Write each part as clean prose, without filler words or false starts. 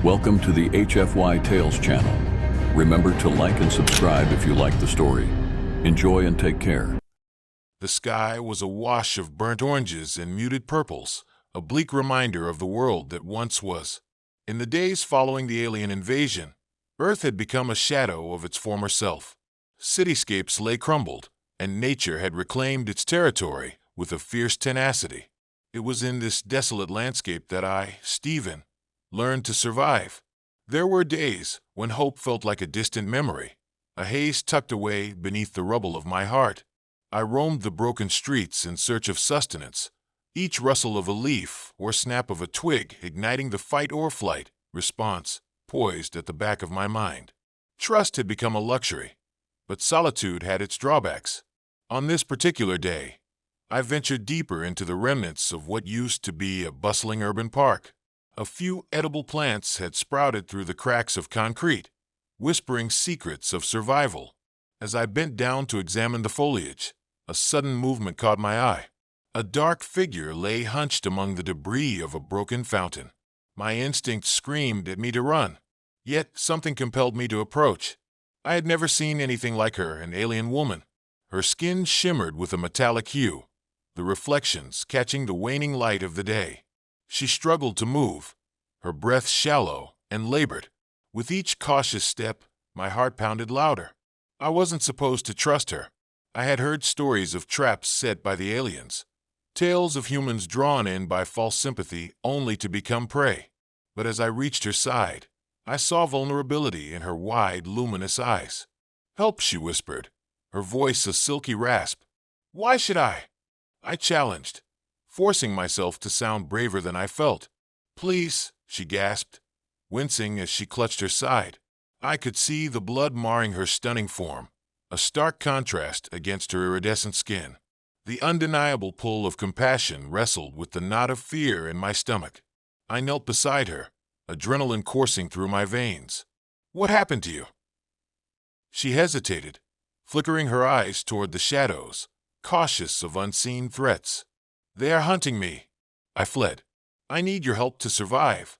Welcome to the HFY Tales channel. Remember to like and subscribe if you like the story. Enjoy and take care. The sky was awash of burnt oranges and muted purples, a bleak reminder of the world that once was. In the days following the alien invasion, Earth had become a shadow of its former self. Cityscapes lay crumbled, and nature had reclaimed its territory with a fierce tenacity. It was in this desolate landscape that I, Stephen, learned to survive. There were days when hope felt like a distant memory, a haze tucked away beneath the rubble of my heart. I roamed the broken streets in search of sustenance, each rustle of a leaf or snap of a twig igniting the fight or flight response poised at the back of my mind. Trust had become a luxury, but solitude had its drawbacks. On this particular day, I ventured deeper into the remnants of what used to be a bustling urban park. A few edible plants had sprouted through the cracks of concrete, whispering secrets of survival. As I bent down to examine the foliage, a sudden movement caught my eye. A dark figure lay hunched among the debris of a broken fountain. My instinct screamed at me to run, yet something compelled me to approach. I had never seen anything like her, an alien woman. Her skin shimmered with a metallic hue, the reflections catching the waning light of the day. She struggled to move, her breath shallow and labored. With each cautious step, my heart pounded louder. I wasn't supposed to trust her. I had heard stories of traps set by the aliens, tales of humans drawn in by false sympathy only to become prey. But as I reached her side, I saw vulnerability in her wide, luminous eyes. "Help," she whispered, her voice a silky rasp. "Why should I?" I challenged, forcing myself to sound braver than I felt. "Please," she gasped, wincing as she clutched her side. I could see the blood marring her stunning form, a stark contrast against her iridescent skin. The undeniable pull of compassion wrestled with the knot of fear in my stomach. I knelt beside her, adrenaline coursing through my veins. "What happened to you?" She hesitated, flickering her eyes toward the shadows, cautious of unseen threats. "They are hunting me." I fled. "I need your help to survive."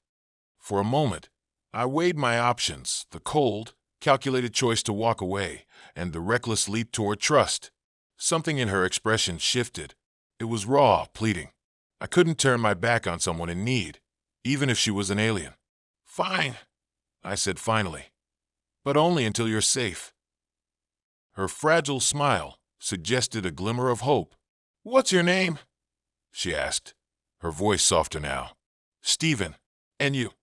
For a moment, I weighed my options, the cold, calculated choice to walk away, and the reckless leap toward trust. Something in her expression shifted. It was raw, pleading. I couldn't turn my back on someone in need, even if she was an alien. "Fine," I said finally, "but only until you're safe." Her fragile smile suggested a glimmer of hope. "What's your name?" she asked, her voice softer now. "Stephen. And you?"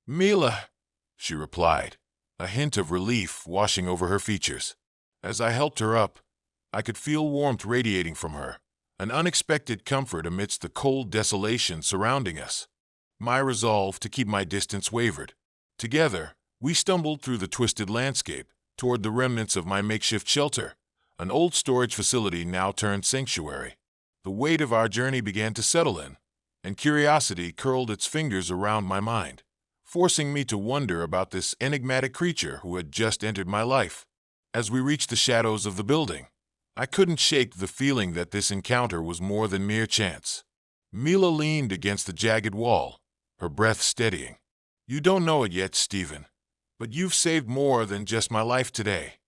"Mila," she replied, a hint of relief washing over her features. As I helped her up, I could feel warmth radiating from her, an unexpected comfort amidst the cold desolation surrounding us. My resolve to keep my distance wavered. Together, we stumbled through the twisted landscape toward the remnants of my makeshift shelter, an old storage facility now turned sanctuary. The weight of our journey began to settle in, and curiosity curled its fingers around my mind, forcing me to wonder about this enigmatic creature who had just entered my life. As we reached the shadows of the building, I couldn't shake the feeling that this encounter was more than mere chance. Mila leaned against the jagged wall, her breath steadying. "You don't know it yet, Stephen, but you've saved more than just my life today."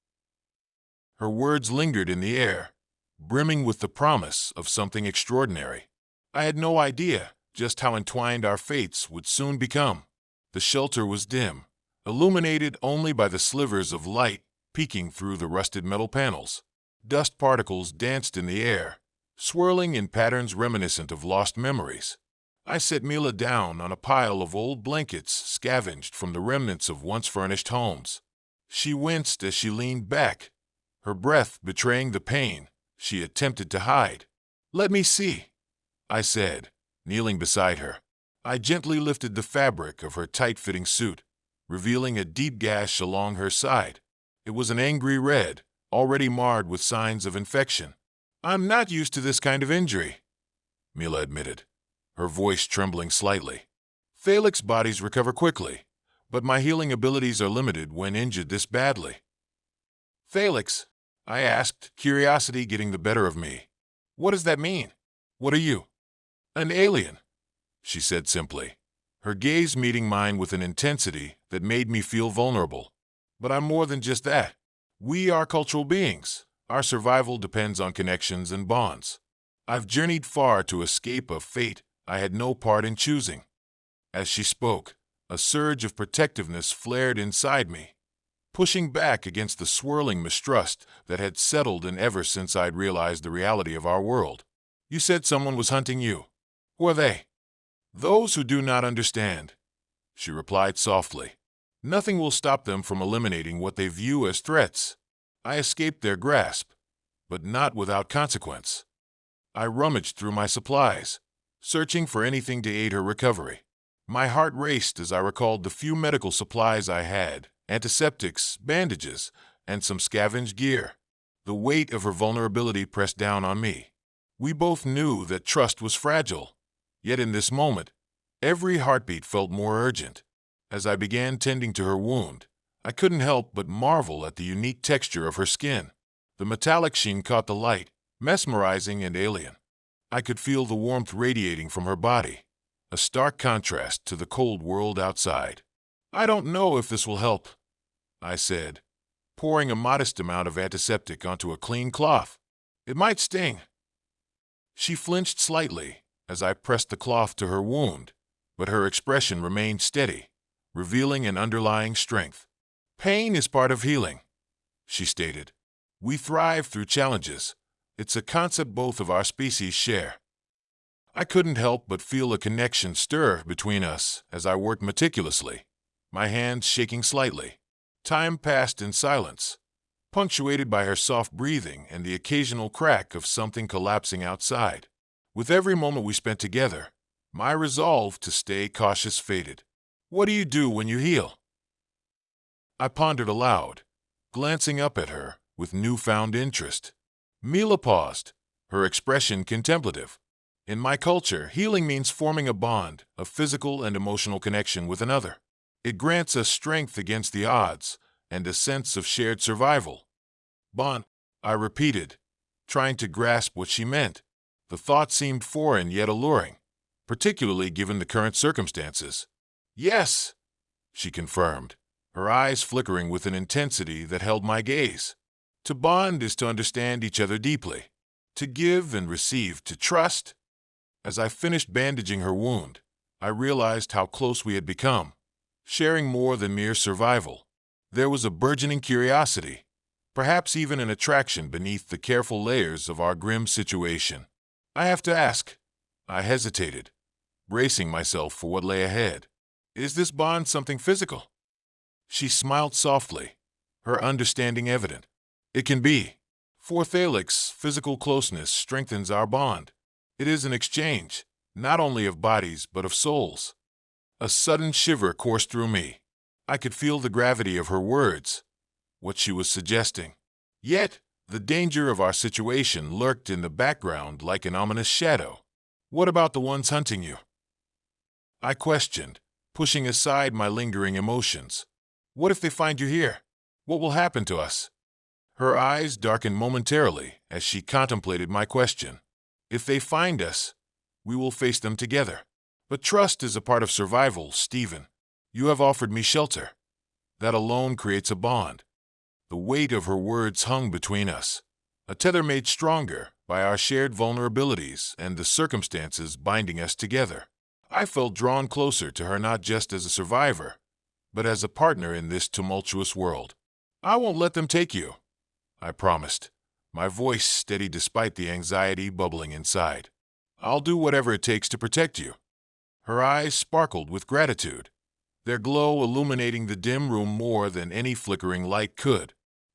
Her words lingered in the air, brimming with the promise of something extraordinary. I had no idea just how entwined our fates would soon become. The shelter was dim, illuminated only by the slivers of light peeking through the rusted metal panels. Dust particles danced in the air, swirling in patterns reminiscent of lost memories. I set Mila down on a pile of old blankets scavenged from the remnants of once-furnished homes. She winced as she leaned back, her breath betraying the pain she attempted to hide. "Let me see," I said, kneeling beside her. I gently lifted the fabric of her tight-fitting suit, revealing a deep gash along her side. It was an angry red, already marred with signs of infection. "I'm not used to this kind of injury," Mila admitted, her voice trembling slightly. "Thalic's bodies recover quickly, but my healing abilities are limited when injured this badly." "Thalic's?" I asked, curiosity getting the better of me. "What does that mean? What are you?" "An alien," she said simply, her gaze meeting mine with an intensity that made me feel vulnerable. But I'm more than just that. We are cultural beings. Our survival depends on connections and bonds. I've journeyed far to escape a fate I had no part in choosing. As she spoke, a surge of protectiveness flared inside me, pushing back against the swirling mistrust that had settled in ever since I'd realized the reality of our world. You said someone was hunting you. Who are they? Those who do not understand, she replied softly. Nothing will stop them from eliminating what they view as threats. I escaped their grasp, but not without consequence. I rummaged through my supplies, searching for anything to aid her recovery. My heart raced as I recalled the few medical supplies I had, antiseptics, bandages, and some scavenged gear. The weight of her vulnerability pressed down on me. We both knew that trust was fragile, yet in this moment, every heartbeat felt more urgent. As I began tending to her wound, I couldn't help but marvel at the unique texture of her skin. The metallic sheen caught the light, mesmerizing and alien. I could feel the warmth radiating from her body, a stark contrast to the cold world outside. I don't know if this will help, I said, pouring a modest amount of antiseptic onto a clean cloth. It might sting. She flinched slightly as I pressed the cloth to her wound, but her expression remained steady, revealing an underlying strength. Pain is part of healing, she stated. We thrive through challenges. It's a concept both of our species share. I couldn't help but feel a connection stir between us as I worked meticulously, my hands shaking slightly. Time passed in silence, punctuated by her soft breathing and the occasional crack of something collapsing outside. With every moment we spent together, my resolve to stay cautious faded. What do you do when you heal? I pondered aloud, glancing up at her with newfound interest. Mila paused, her expression contemplative. In my culture, healing means forming a bond, a physical and emotional connection with another. It grants us strength against the odds and a sense of shared survival. Bond, I repeated, trying to grasp what she meant. The thought seemed foreign yet alluring, particularly given the current circumstances. Yes, she confirmed, her eyes flickering with an intensity that held my gaze. To bond is to understand each other deeply, to give and receive, to trust. As I finished bandaging her wound, I realized how close we had become, sharing more than mere survival. There was a burgeoning curiosity, perhaps even an attraction beneath the careful layers of our grim situation. I have to ask, I hesitated, bracing myself for what lay ahead. Is this bond something physical? She smiled softly, her understanding evident. It can be. For Thalix, physical closeness strengthens our bond. It is an exchange, not only of bodies but of souls. A sudden shiver coursed through me. I could feel the gravity of her words, what she was suggesting. Yet, the danger of our situation lurked in the background like an ominous shadow. What about the ones hunting you? I questioned, pushing aside my lingering emotions. What if they find you here? What will happen to us? Her eyes darkened momentarily as she contemplated my question. If they find us, we will face them together. But trust is a part of survival, Stephen. You have offered me shelter. That alone creates a bond. The weight of her words hung between us, a tether made stronger by our shared vulnerabilities and the circumstances binding us together. I felt drawn closer to her not just as a survivor, but as a partner in this tumultuous world. I won't let them take you, I promised, my voice steady despite the anxiety bubbling inside. I'll do whatever it takes to protect you. Her eyes sparkled with gratitude, their glow illuminating the dim room more than any flickering light could.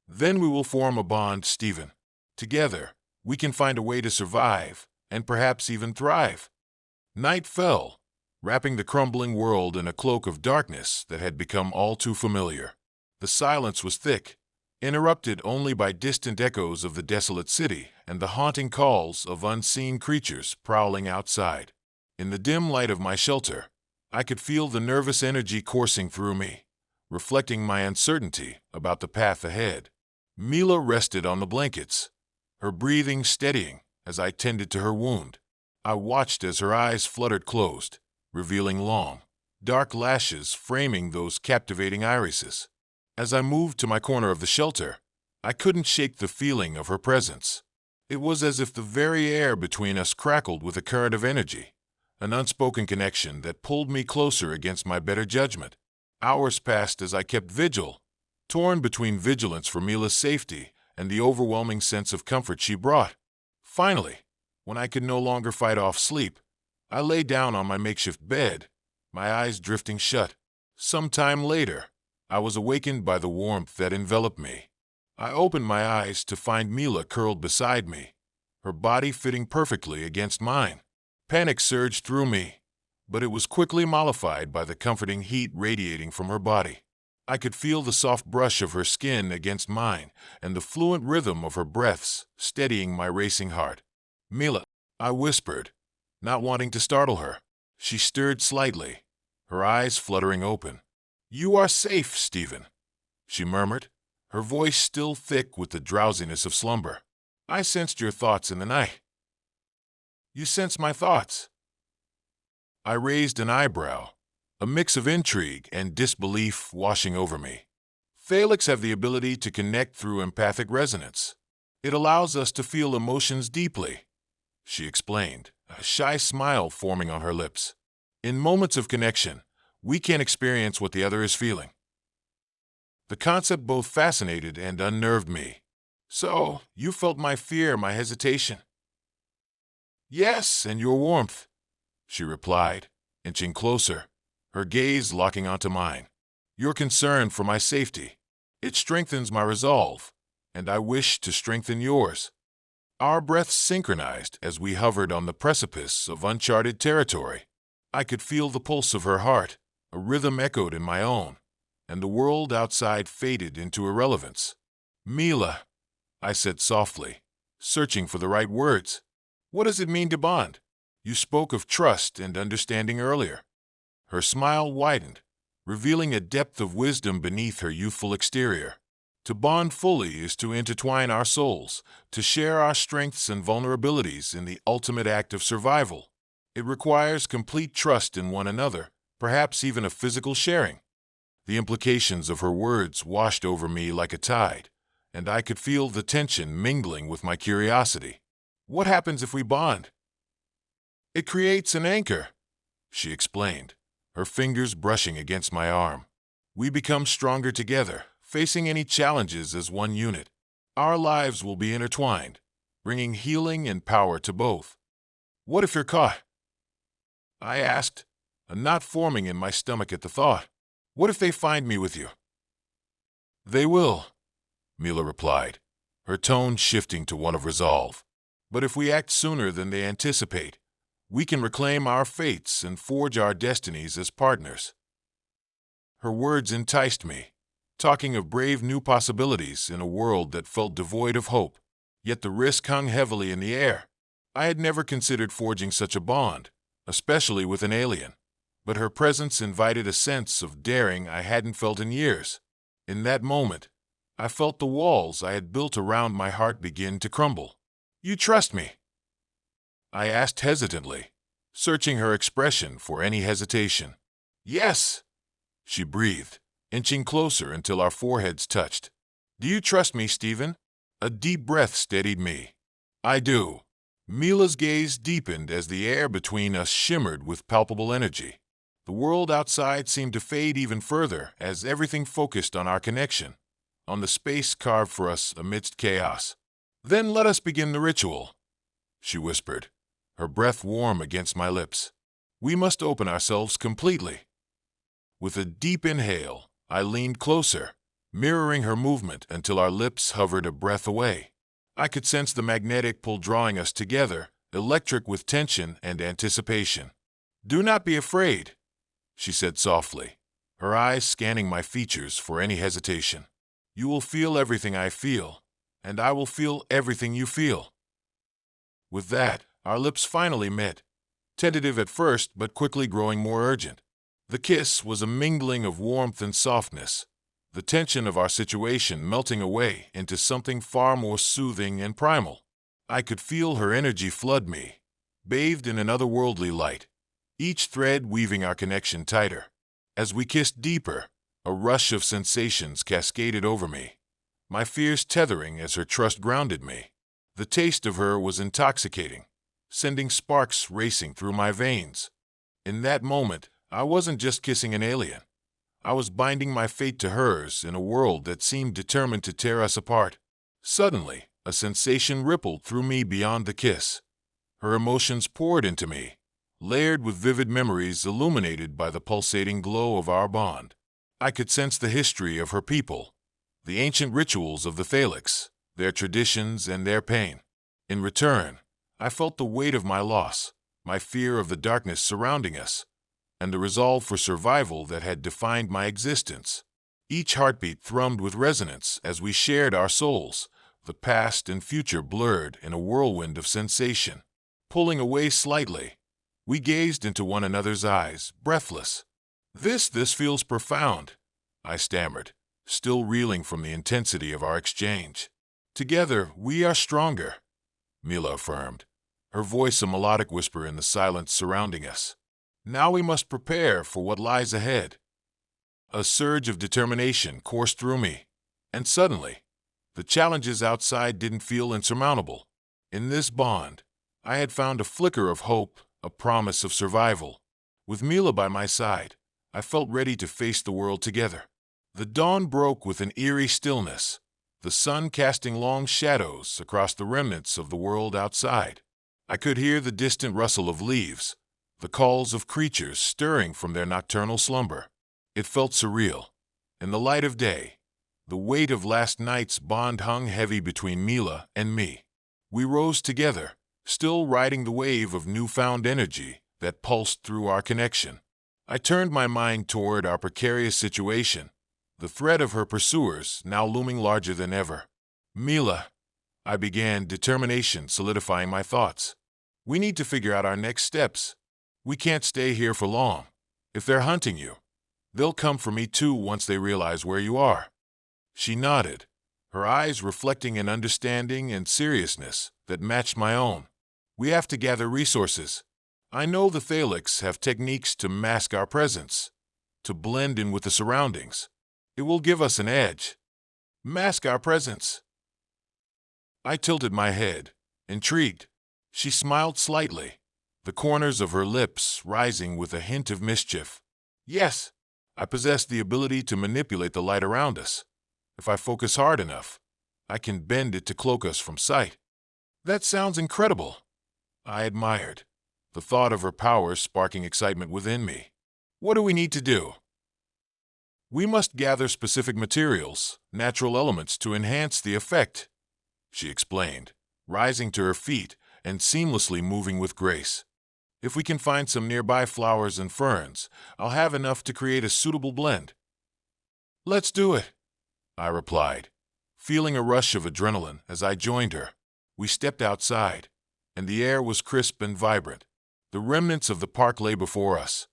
Then we will form a bond, Stephen. Together, we can find a way to survive, and perhaps even thrive. Night fell, wrapping the crumbling world in a cloak of darkness that had become all too familiar. The silence was thick, interrupted only by distant echoes of the desolate city and the haunting calls of unseen creatures prowling outside. In the dim light of my shelter, I could feel the nervous energy coursing through me, reflecting my uncertainty about the path ahead. Mila rested on the blankets, her breathing steadying as I tended to her wound. I watched as her eyes fluttered closed, revealing long, dark lashes framing those captivating irises. As I moved to my corner of the shelter, I couldn't shake the feeling of her presence. It was as if the very air between us crackled with a current of energy, an unspoken connection that pulled me closer against my better judgment. Hours passed as I kept vigil, torn between vigilance for Mila's safety and the overwhelming sense of comfort she brought. Finally, when I could no longer fight off sleep, I lay down on my makeshift bed, my eyes drifting shut. Some time later, I was awakened by the warmth that enveloped me. I opened my eyes to find Mila curled beside me, her body fitting perfectly against mine. Panic surged through me, but it was quickly mollified by the comforting heat radiating from her body. I could feel the soft brush of her skin against mine and the fluent rhythm of her breaths steadying my racing heart. "Mila," I whispered, not wanting to startle her. She stirred slightly, her eyes fluttering open. "You are safe, Stephen," she murmured, her voice still thick with the drowsiness of slumber. "I sensed your thoughts in the night." "You sense my thoughts?" I raised an eyebrow, a mix of intrigue and disbelief washing over me. Thalix have the ability to connect through empathic resonance. It allows us to feel emotions deeply, she explained, a shy smile forming on her lips. In moments of connection, we can experience what the other is feeling. The concept both fascinated and unnerved me. "So, you felt my fear, my hesitation?" "Yes, and your warmth," she replied, inching closer, her gaze locking onto mine. "Your concern for my safety. It strengthens my resolve, and I wish to strengthen yours." Our breaths synchronized as we hovered on the precipice of uncharted territory. I could feel the pulse of her heart, a rhythm echoed in my own, and the world outside faded into irrelevance. "Mila," I said softly, searching for the right words. "What does it mean to bond? You spoke of trust and understanding earlier." Her smile widened, revealing a depth of wisdom beneath her youthful exterior. To bond fully is to intertwine our souls, to share our strengths and vulnerabilities in the ultimate act of survival. It requires complete trust in one another, perhaps even a physical sharing. The implications of her words washed over me like a tide, and I could feel the tension mingling with my curiosity. "What happens if we bond?" "It creates an anchor," she explained, her fingers brushing against my arm. "We become stronger together, facing any challenges as one unit. Our lives will be intertwined, bringing healing and power to both." "What if you're caught?" I asked, a knot forming in my stomach at the thought. "What if they find me with you?" "They will," Mila replied, her tone shifting to one of resolve. "But if we act sooner than they anticipate, we can reclaim our fates and forge our destinies as partners." Her words enticed me, talking of brave new possibilities in a world that felt devoid of hope. Yet the risk hung heavily in the air. I had never considered forging such a bond, especially with an alien, but her presence invited a sense of daring I hadn't felt in years. In that moment, I felt the walls I had built around my heart begin to crumble. "You trust me?" I asked hesitantly, searching her expression for any hesitation. "Yes," she breathed, inching closer until our foreheads touched. "Do you trust me, Stephen?" A deep breath steadied me. "I do." Mila's gaze deepened as the air between us shimmered with palpable energy. The world outside seemed to fade even further as everything focused on our connection, on the space carved for us amidst chaos. "Then let us begin the ritual," she whispered, her breath warm against my lips. "We must open ourselves completely." With a deep inhale, I leaned closer, mirroring her movement until our lips hovered a breath away. I could sense the magnetic pull drawing us together, electric with tension and anticipation. "Do not be afraid," she said softly, her eyes scanning my features for any hesitation. "You will feel everything I feel, and I will feel everything you feel." With that, our lips finally met, tentative at first but quickly growing more urgent. The kiss was a mingling of warmth and softness, the tension of our situation melting away into something far more soothing and primal. I could feel her energy flood me, bathed in an otherworldly light, each thread weaving our connection tighter. As we kissed deeper, a rush of sensations cascaded over me, my fears tethering as her trust grounded me. The taste of her was intoxicating, sending sparks racing through my veins. In that moment, I wasn't just kissing an alien. I was binding my fate to hers in a world that seemed determined to tear us apart. Suddenly, a sensation rippled through me beyond the kiss. Her emotions poured into me, layered with vivid memories illuminated by the pulsating glow of our bond. I could sense the history of her people, the ancient rituals of the Thalix, their traditions and their pain. In return, I felt the weight of my loss, my fear of the darkness surrounding us, and the resolve for survival that had defined my existence. Each heartbeat thrummed with resonance as we shared our souls, the past and future blurred in a whirlwind of sensation. Pulling away slightly, we gazed into one another's eyes, breathless. This feels profound," I stammered, still reeling from the intensity of our exchange. "Together, we are stronger," Mila affirmed, her voice a melodic whisper in the silence surrounding us. "Now we must prepare for what lies ahead." A surge of determination coursed through me, and suddenly, the challenges outside didn't feel insurmountable. In this bond, I had found a flicker of hope, a promise of survival. With Mila by my side, I felt ready to face the world together. The dawn broke with an eerie stillness, the sun casting long shadows across the remnants of the world outside. I could hear the distant rustle of leaves, the calls of creatures stirring from their nocturnal slumber. It felt surreal. In the light of day, the weight of last night's bond hung heavy between Mila and me. We rose together, still riding the wave of newfound energy that pulsed through our connection. I turned my mind toward our precarious situation, the threat of her pursuers now looming larger than ever. "Mila," I began, determination solidifying my thoughts. "We need to figure out our next steps. We can't stay here for long. If they're hunting you, they'll come for me too once they realize where you are." She nodded, her eyes reflecting an understanding and seriousness that matched my own. "We have to gather resources. I know the Thalix have techniques to mask our presence, to blend in with the surroundings. It will give us an edge." "Mask our presence?" I tilted my head, intrigued. She smiled slightly, the corners of her lips rising with a hint of mischief. "Yes, I possess the ability to manipulate the light around us. If I focus hard enough, I can bend it to cloak us from sight." "That sounds incredible," I admired, the thought of her power sparking excitement within me. "What do we need to do?" "We must gather specific materials, natural elements to enhance the effect," she explained, rising to her feet and seamlessly moving with grace. "If we can find some nearby flowers and ferns, I'll have enough to create a suitable blend." "Let's do it," I replied, feeling a rush of adrenaline as I joined her. We stepped outside, and the air was crisp and vibrant. The remnants of the park lay before us,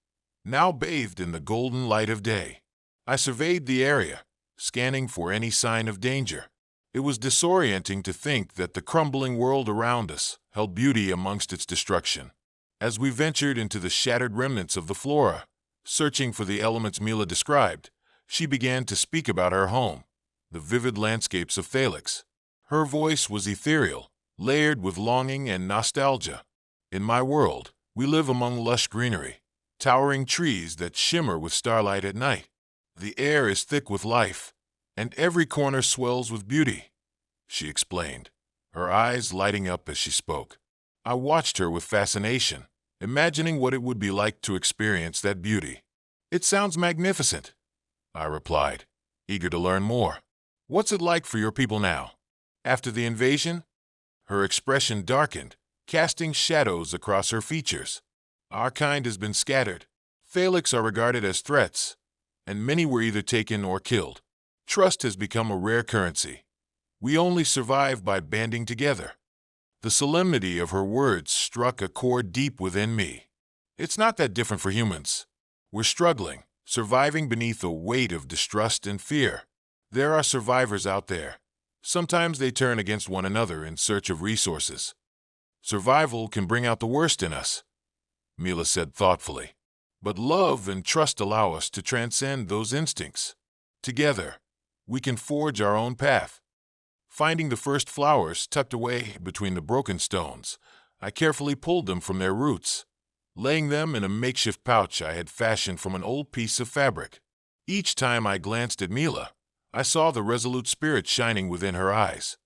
now bathed in the golden light of day. I surveyed the area, scanning for any sign of danger. It was disorienting to think that the crumbling world around us held beauty amongst its destruction. As we ventured into the shattered remnants of the flora, searching for the elements Mila described, she began to speak about her home, the vivid landscapes of Thalix. Her voice was ethereal, layered with longing and nostalgia. "In my world, we live among lush greenery, towering trees that shimmer with starlight at night. The air is thick with life, and every corner swells with beauty," she explained, her eyes lighting up as she spoke. I watched her with fascination, imagining what it would be like to experience that beauty. "It sounds magnificent," I replied, eager to learn more. "What's it like for your people now? After the invasion?" Her expression darkened, casting shadows across her features. "Our kind has been scattered. Thalix are regarded as threats, and many were either taken or killed. Trust has become a rare currency. We only survive by banding together." The solemnity of her words struck a chord deep within me. "It's not that different for humans. We're struggling, surviving beneath a weight of distrust and fear. There are survivors out there. Sometimes they turn against one another in search of resources. Survival can bring out the worst in us," Mila said thoughtfully. But love and trust allow us to transcend those instincts. Together, we can forge our own path. Finding the first flowers tucked away between the broken stones, I carefully pulled them from their roots, laying them in a makeshift pouch I had fashioned from an old piece of fabric. Each time I glanced at Mila, I saw the resolute spirit shining within her eyes,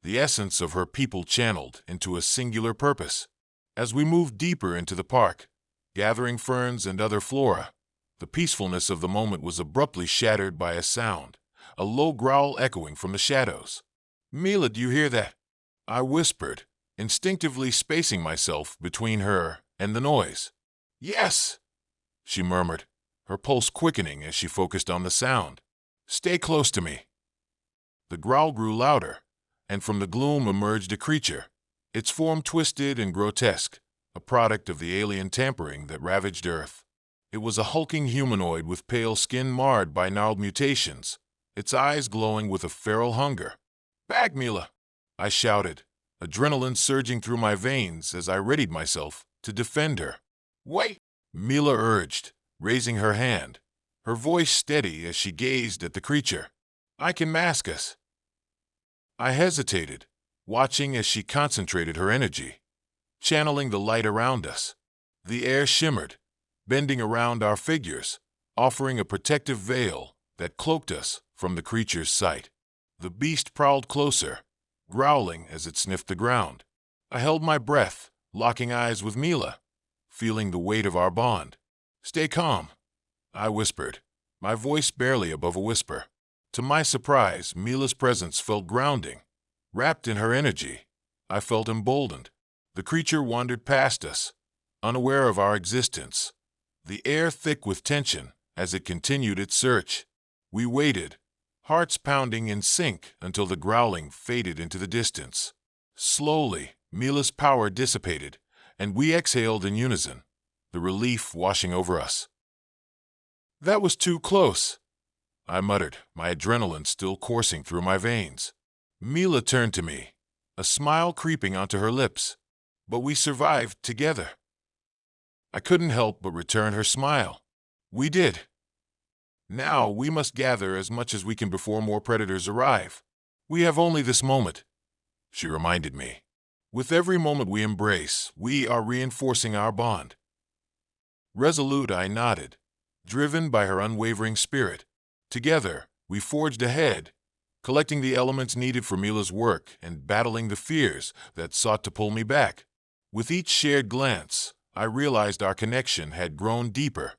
the essence of her people channeled into a singular purpose. As we moved deeper into the park, gathering ferns and other flora, the peacefulness of the moment was abruptly shattered by a sound, a low growl echoing from the shadows. "Mila, do you hear that?" I whispered, instinctively spacing myself between her and the noise. "Yes," she murmured, her pulse quickening as she focused on the sound. "Stay close to me." The growl grew louder, and from the gloom emerged a creature, its form twisted and grotesque, a product of the alien tampering that ravaged Earth. It was a hulking humanoid with pale skin marred by gnarled mutations, its eyes glowing with a feral hunger. "Back, Mila!" I shouted, adrenaline surging through my veins as I readied myself to defend her. "Wait!" Mila urged, raising her hand, her voice steady as she gazed at the creature. "I can mask us." I hesitated, watching as she concentrated her energy, channeling the light around us. The air shimmered, bending around our figures, offering a protective veil that cloaked us from the creature's sight. The beast prowled closer, growling as it sniffed the ground. I held my breath, locking eyes with Mila, feeling the weight of our bond. "Stay calm," I whispered, my voice barely above a whisper. To my surprise, Mila's presence felt grounding. Wrapped in her energy, I felt emboldened. The creature wandered past us, unaware of our existence, the air thick with tension as it continued its search. We waited, hearts pounding in sync until the growling faded into the distance. Slowly, Mila's power dissipated, and we exhaled in unison, the relief washing over us. "That was too close," I muttered, my adrenaline still coursing through my veins. Mila turned to me, a smile creeping onto her lips. "But we survived together." I couldn't help but return her smile. "We did. Now we must gather as much as we can before more predators arrive. We have only this moment," she reminded me. "With every moment we embrace, we are reinforcing our bond." Resolute, I nodded, driven by her unwavering spirit. Together, we forged ahead, collecting the elements needed for Mila's work and battling the fears that sought to pull me back. With each shared glance, I realized our connection had grown deeper,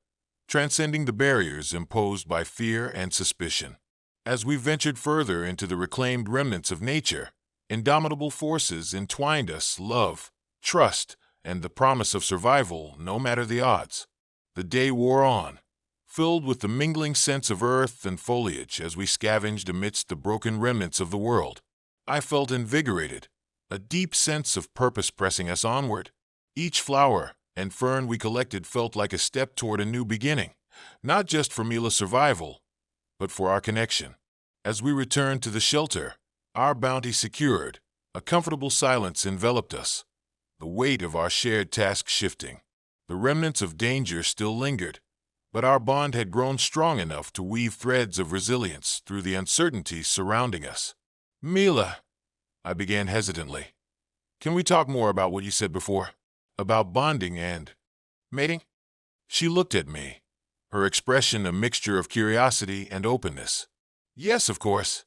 transcending the barriers imposed by fear and suspicion. As we ventured further into the reclaimed remnants of nature, indomitable forces entwined us: love, trust, and the promise of survival no matter the odds. The day wore on, filled with the mingling scents of earth and foliage as we scavenged amidst the broken remnants of the world. I felt invigorated, a deep sense of purpose pressing us onward. Each flower and fern we collected felt like a step toward a new beginning, not just for Mila's survival, but for our connection. As we returned to the shelter, our bounty secured, a comfortable silence enveloped us, the weight of our shared task shifting. The remnants of danger still lingered, but our bond had grown strong enough to weave threads of resilience through the uncertainties surrounding us. "Mila," I began hesitantly, "can we talk more about what you said before? About bonding and mating?" She looked at me, her expression a mixture of curiosity and openness. "Yes, of course."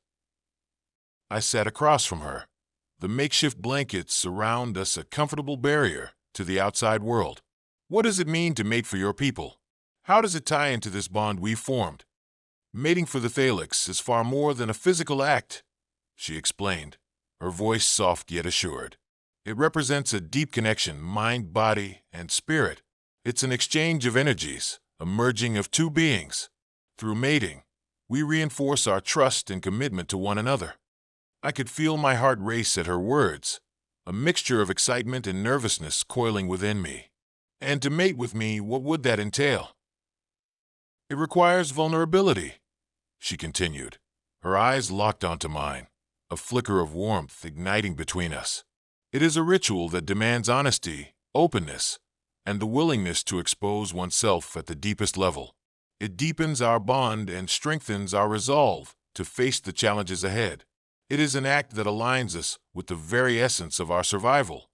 I sat across from her. The makeshift blankets surround us, a comfortable barrier to the outside world. "What does it mean to mate for your people? How does it tie into this bond we've formed?" "Mating for the Thalix is far more than a physical act," she explained, her voice soft yet assured. "It represents a deep connection, mind, body, and spirit. It's an exchange of energies, a merging of two beings. Through mating, we reinforce our trust and commitment to one another." I could feel my heart race at her words, a mixture of excitement and nervousness coiling within me. "And to mate with me, what would that entail?" "It requires vulnerability," she continued, her eyes locked onto mine, a flicker of warmth igniting between us. "It is a ritual that demands honesty, openness, and the willingness to expose oneself at the deepest level. It deepens our bond and strengthens our resolve to face the challenges ahead. It is an act that aligns us with the very essence of our survival.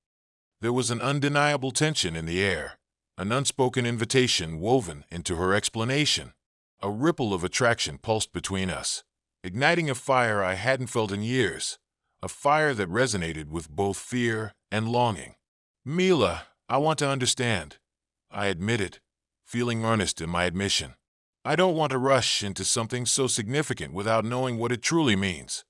There was an undeniable tension in the air, an unspoken invitation woven into her explanation. A ripple of attraction pulsed between us, igniting a fire I hadn't felt in years, a fire that resonated with both fear and longing. "Mila, I want to understand," I admitted, feeling earnest in my admission. "I don't want to rush into something so significant without knowing what it truly means."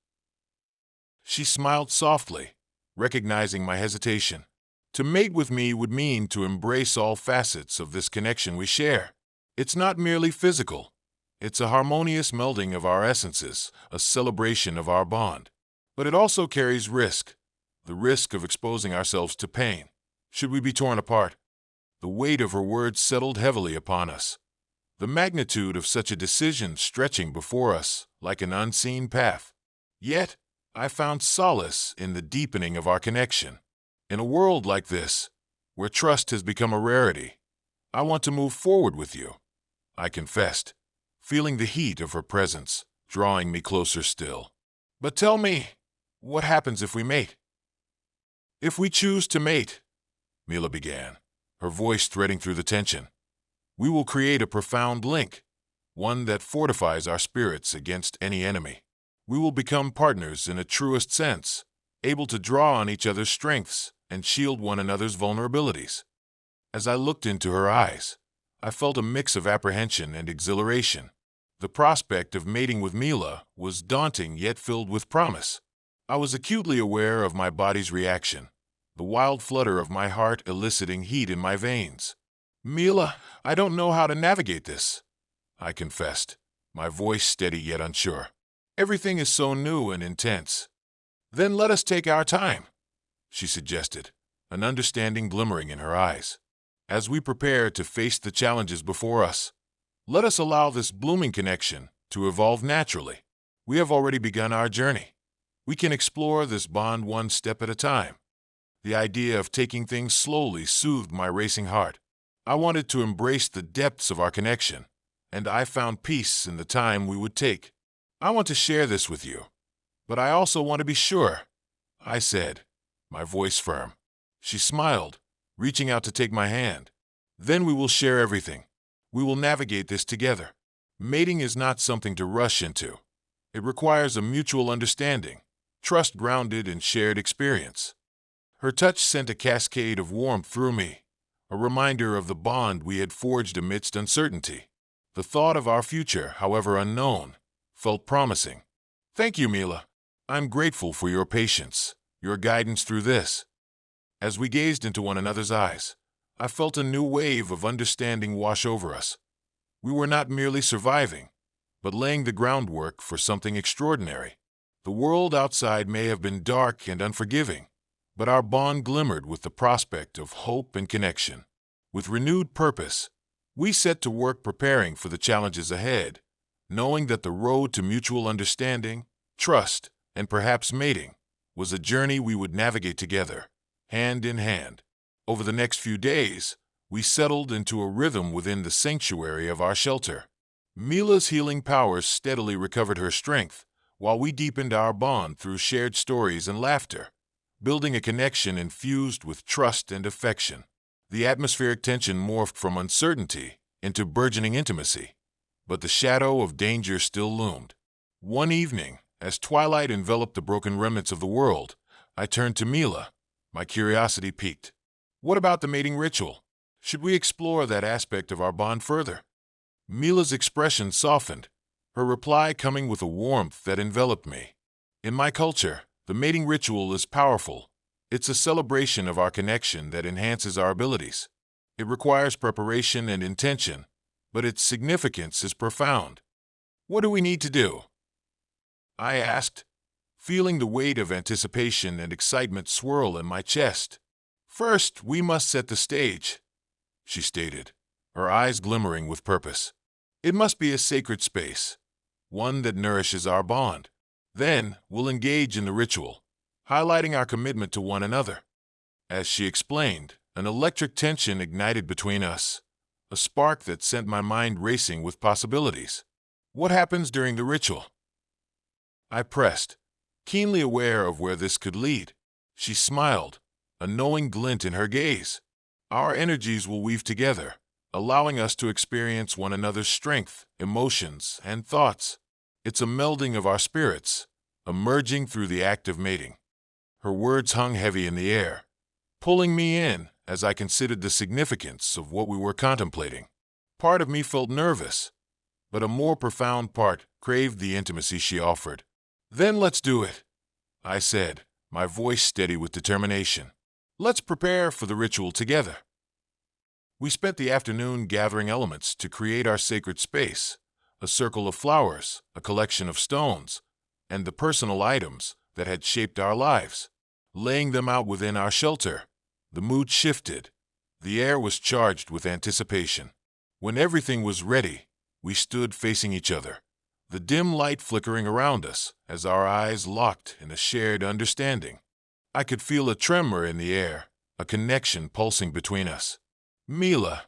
She smiled softly, recognizing my hesitation. To mate with me would mean to embrace all facets of this connection we share. It's not merely physical. It's a harmonious melding of our essences, a celebration of our bond. But it also carries risk, the risk of exposing ourselves to pain, should we be torn apart. The weight of her words settled heavily upon us, the magnitude of such a decision stretching before us like an unseen path. Yet, I found solace in the deepening of our connection. In a world like this, where trust has become a rarity, I want to move forward with you, I confessed, feeling the heat of her presence, drawing me closer still. "But tell me, what happens if we mate?" "If we choose to mate," Mila began, her voice threading through the tension, "we will create a profound link, one that fortifies our spirits against any enemy. We will become partners in a truest sense, able to draw on each other's strengths and shield one another's vulnerabilities." As I looked into her eyes, I felt a mix of apprehension and exhilaration. The prospect of mating with Mila was daunting yet filled with promise. I was acutely aware of my body's reaction, the wild flutter of my heart eliciting heat in my veins. "Mila, I don't know how to navigate this," I confessed, my voice steady yet unsure. "Everything is so new and intense." "Then let us take our time," she suggested, an understanding glimmering in her eyes. "As we prepare to face the challenges before us, let us allow this blooming connection to evolve naturally. We have already begun our journey. We can explore this bond one step at a time." The idea of taking things slowly soothed my racing heart. I wanted to embrace the depths of our connection, and I found peace in the time we would take. "I want to share this with you, but I also want to be sure," I said, my voice firm. She smiled, reaching out to take my hand. "Then we will share everything. We will navigate this together. Mating is not something to rush into. It requires a mutual understanding, trust grounded in shared experience." Her touch sent a cascade of warmth through me, a reminder of the bond we had forged amidst uncertainty. The thought of our future, however unknown, felt promising. "Thank you, Mila. I'm grateful for your patience, your guidance through this." As we gazed into one another's eyes, I felt a new wave of understanding wash over us. We were not merely surviving, but laying the groundwork for something extraordinary. The world outside may have been dark and unforgiving, but our bond glimmered with the prospect of hope and connection. With renewed purpose, we set to work preparing for the challenges ahead, knowing that the road to mutual understanding, trust, and perhaps mating was a journey we would navigate together, hand in hand. Over the next few days, we settled into a rhythm within the sanctuary of our shelter. Mila's healing powers steadily recovered her strength, while we deepened our bond through shared stories and laughter, building a connection infused with trust and affection. The atmospheric tension morphed from uncertainty into burgeoning intimacy, but the shadow of danger still loomed. One evening, as twilight enveloped the broken remnants of the world, I turned to Mila, my curiosity piqued. "What about the mating ritual? Should we explore that aspect of our bond further?" Mila's expression softened, her reply coming with a warmth that enveloped me. "In my culture, the mating ritual is powerful. It's a celebration of our connection that enhances our abilities. It requires preparation and intention, but its significance is profound." "What do we need to do?" I asked, feeling the weight of anticipation and excitement swirl in my chest. "First, we must set the stage," she stated, her eyes glimmering with purpose. "It must be a sacred space, one that nourishes our bond. Then, we'll engage in the ritual, highlighting our commitment to one another." As she explained, An electric tension ignited between us, a spark that sent my mind racing with possibilities. What happens during the ritual? I pressed, keenly aware of where this could lead. She smiled, a knowing glint in her gaze. Our energies will weave together, allowing us to experience one another's strength, emotions, and thoughts. It's a melding of our spirits, a merging through the act of mating. Her words hung heavy in the air, pulling me in as I considered the significance of what we were contemplating. Part of me felt nervous, but a more profound part craved the intimacy she offered. "Then let's do it," I said, my voice steady with determination. "Let's prepare for the ritual together." We spent the afternoon gathering elements to create our sacred space, a circle of flowers, a collection of stones, and the personal items that had shaped our lives. Laying them out within our shelter, the mood shifted. The air was charged with anticipation. When everything was ready, we stood facing each other, the dim light flickering around us as our eyes locked in a shared understanding. I could feel a tremor in the air, a connection pulsing between us. "Mila,"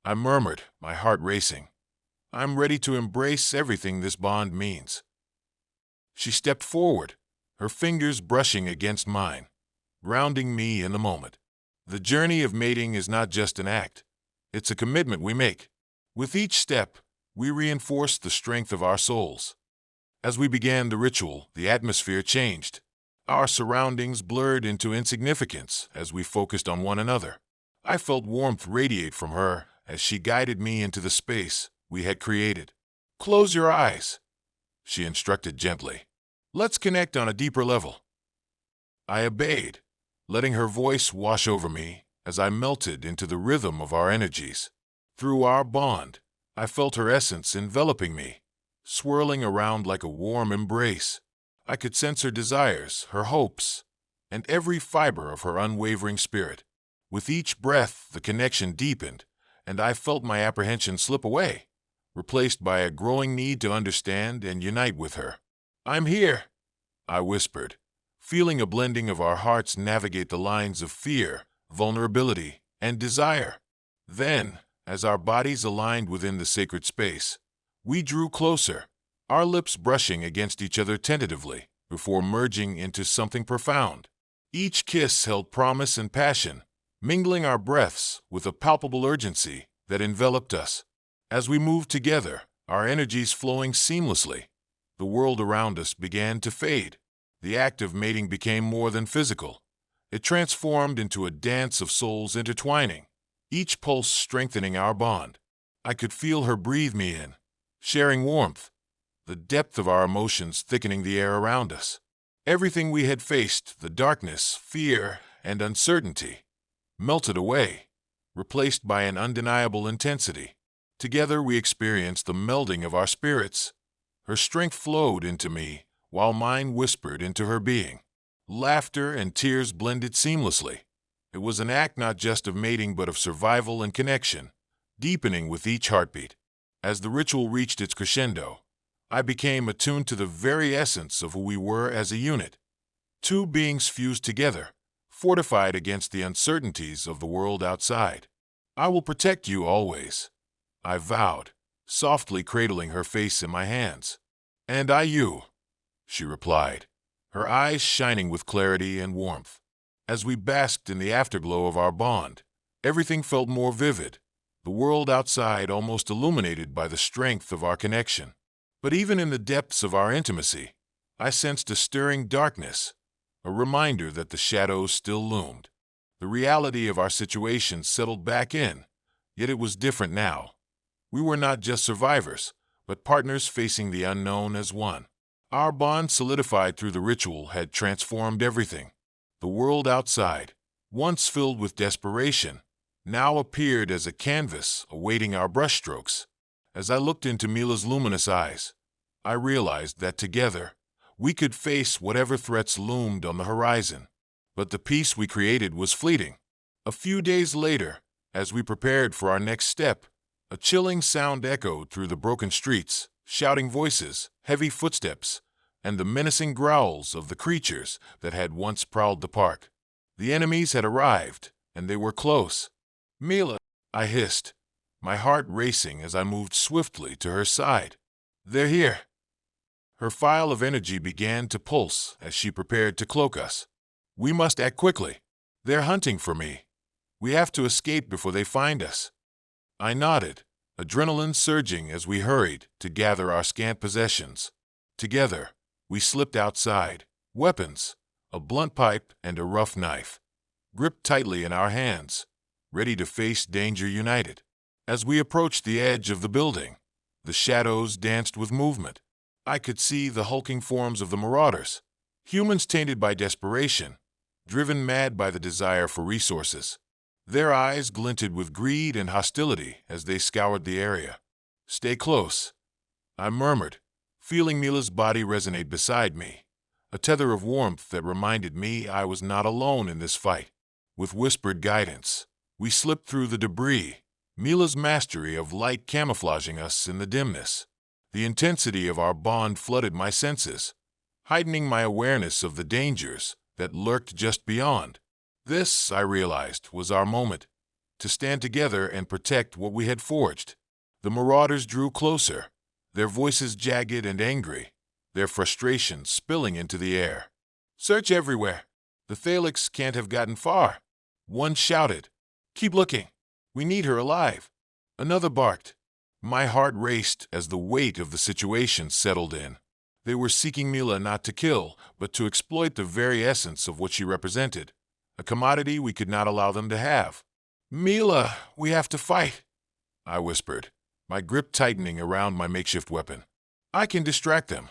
I murmured, my heart racing. "I'm ready to embrace everything this bond means." She stepped forward, her fingers brushing against mine, grounding me in the moment. The journey of mating is not just an act, it's a commitment we make. With each step, we reinforce the strength of our souls. As we began the ritual, the atmosphere changed. Our surroundings blurred into insignificance as we focused on one another. I felt warmth radiate from her as she guided me into the space we had created. "Close your eyes," she instructed gently. "Let's connect on a deeper level." I obeyed, letting her voice wash over me as I melted into the rhythm of our energies. Through our bond, I felt her essence enveloping me, swirling around like a warm embrace. I could sense her desires, her hopes, and every fiber of her unwavering spirit. With each breath, the connection deepened, and I felt my apprehension slip away, replaced by a growing need to understand and unite with her. "I'm here," I whispered, feeling a blending of our hearts navigate the lines of fear, vulnerability, and desire. Then, as our bodies aligned within the sacred space, we drew closer, our lips brushing against each other tentatively before merging into something profound. Each kiss held promise and passion, mingling our breaths with a palpable urgency that enveloped us. As we moved together, our energies flowing seamlessly, the world around us began to fade. The act of mating became more than physical. It transformed into a dance of souls intertwining, each pulse strengthening our bond. I could feel her breathe me in, sharing warmth, the depth of our emotions thickening the air around us. Everything we had faced, the darkness, fear, and uncertainty, melted away, replaced by an undeniable intensity. Together we experienced the melding of our spirits. Her strength flowed into me, while mine whispered into her being. Laughter and tears blended seamlessly. It was an act not just of mating but of survival and connection, deepening with each heartbeat. As the ritual reached its crescendo, I became attuned to the very essence of who we were as a unit. Two beings fused together, fortified against the uncertainties of the world outside. "I will protect you always," I vowed, softly cradling her face in my hands. "And I you," she replied, her eyes shining with clarity and warmth. As we basked in the afterglow of our bond, everything felt more vivid, the world outside almost illuminated by the strength of our connection. But even in the depths of our intimacy, I sensed a stirring darkness, a reminder that the shadows still loomed. The reality of our situation settled back in, yet it was different now. We were not just survivors, but partners facing the unknown as one. Our bond, solidified through the ritual, had transformed everything. The world outside, once filled with desperation, now appeared as a canvas awaiting our brushstrokes. As I looked into Mila's luminous eyes, I realized that together, we could face whatever threats loomed on the horizon. But the peace we created was fleeting. A few days later, as we prepared for our next step, a chilling sound echoed through the broken streets, shouting voices, heavy footsteps, and the menacing growls of the creatures that had once prowled the park. The enemies had arrived, and they were close. "Mila," I hissed, my heart racing as I moved swiftly to her side. "They're here." Her vial of energy began to pulse as she prepared to cloak us. "We must act quickly. They're hunting for me. We have to escape before they find us." I nodded, adrenaline surging as we hurried to gather our scant possessions. Together, we slipped outside, weapons, a blunt pipe and a rough knife, gripped tightly in our hands, ready to face danger united. As we approached the edge of the building, the shadows danced with movement. I could see the hulking forms of the marauders, humans tainted by desperation, driven mad by the desire for resources. Their eyes glinted with greed and hostility as they scoured the area. "Stay close," I murmured, feeling Mila's body resonate beside me, a tether of warmth that reminded me I was not alone in this fight. With whispered guidance, we slipped through the debris, Mila's mastery of light camouflaging us in the dimness. The intensity of our bond flooded my senses, heightening my awareness of the dangers that lurked just beyond. This, I realized, was our moment, to stand together and protect what we had forged. The marauders drew closer, their voices jagged and angry, their frustration spilling into the air. "Search everywhere. The Thalix can't have gotten far," one shouted. "Keep looking. We need her alive," another barked. My heart raced as the weight of the situation settled in. They were seeking Mila not to kill, but to exploit the very essence of what she represented, a commodity we could not allow them to have. "Mila, we have to fight," I whispered, my grip tightening around my makeshift weapon. "I can distract them,"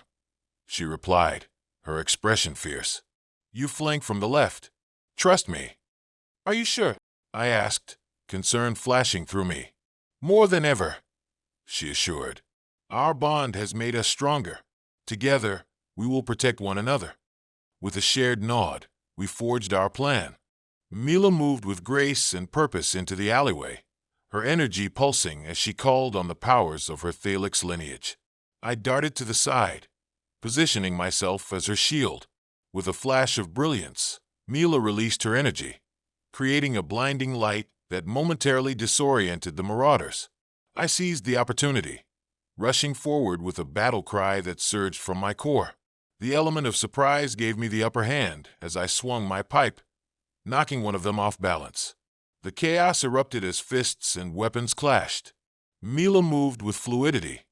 she replied, her expression fierce. "You flank from the left. Trust me." "Are you sure?" I asked, concern flashing through me. "More than ever," she assured. "Our bond has made us stronger. Together, we will protect one another." With a shared nod, we forged our plan. Mila moved with grace and purpose into the alleyway, her energy pulsing as she called on the powers of her Thalix lineage. I darted to the side, positioning myself as her shield. With a flash of brilliance, Mila released her energy, creating a blinding light that momentarily disoriented the marauders. I seized the opportunity, rushing forward with a battle cry that surged from my core. The element of surprise gave me the upper hand as I swung my pipe, knocking one of them off balance. The chaos erupted as fists and weapons clashed. Mila moved with fluidity,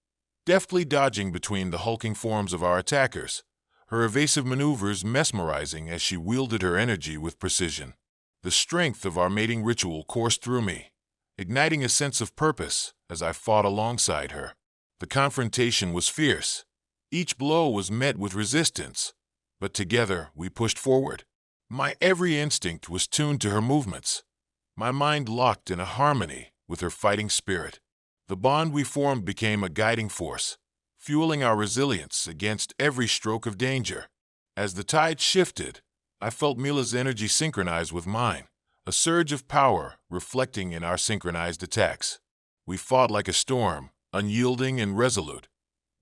deftly dodging between the hulking forms of our attackers, her evasive maneuvers mesmerizing as she wielded her energy with precision. The strength of our mating ritual coursed through me, igniting a sense of purpose as I fought alongside her. The confrontation was fierce. Each blow was met with resistance, but together we pushed forward. My every instinct was tuned to her movements, my mind locked in a harmony with her fighting spirit. The bond we formed became a guiding force, fueling our resilience against every stroke of danger. As the tide shifted, I felt Mila's energy synchronize with mine, a surge of power reflecting in our synchronized attacks. We fought like a storm, unyielding and resolute,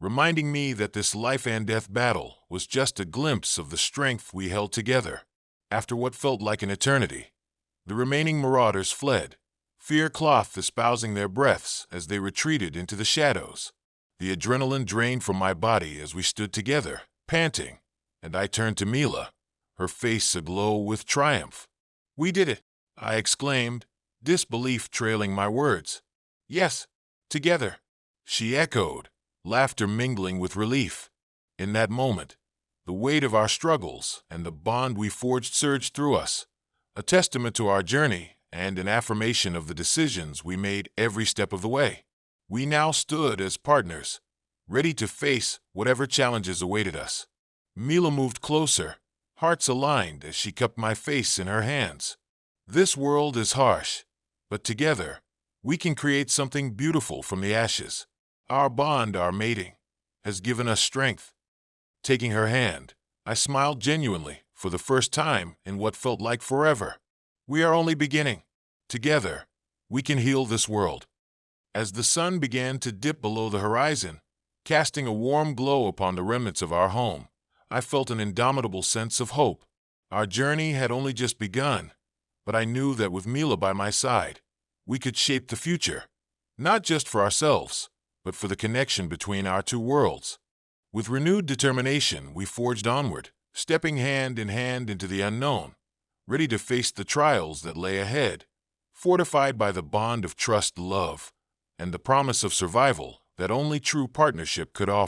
reminding me that this life and death battle was just a glimpse of the strength we held together. After what felt like an eternity, the remaining marauders fled, fear cloth espousing their breaths as they retreated into the shadows. The adrenaline drained from my body as we stood together, panting, and I turned to Mila, her face aglow with triumph. "We did it," I exclaimed, disbelief trailing my words. "Yes, together," she echoed, laughter mingling with relief. In that moment, the weight of our struggles and the bond we forged surged through us, a testament to our journey and an affirmation of the decisions we made every step of the way. We now stood as partners, ready to face whatever challenges awaited us. Mila moved closer, hearts aligned as she cupped my face in her hands. "This world is harsh, but together, we can create something beautiful from the ashes. Our bond, our mating, has given us strength." Taking her hand, I smiled genuinely for the first time in what felt like forever. "We are only beginning. Together, we can heal this world." As the sun began to dip below the horizon, casting a warm glow upon the remnants of our home, I felt an indomitable sense of hope. Our journey had only just begun, But I knew that with Mila by my side, we could shape the future, not just for ourselves, but for the connection between our two worlds. With renewed determination, we forged onward, stepping hand in hand into the unknown, ready to face the trials that lay ahead, fortified by the bond of trust, love, and the promise of survival that only true partnership could offer.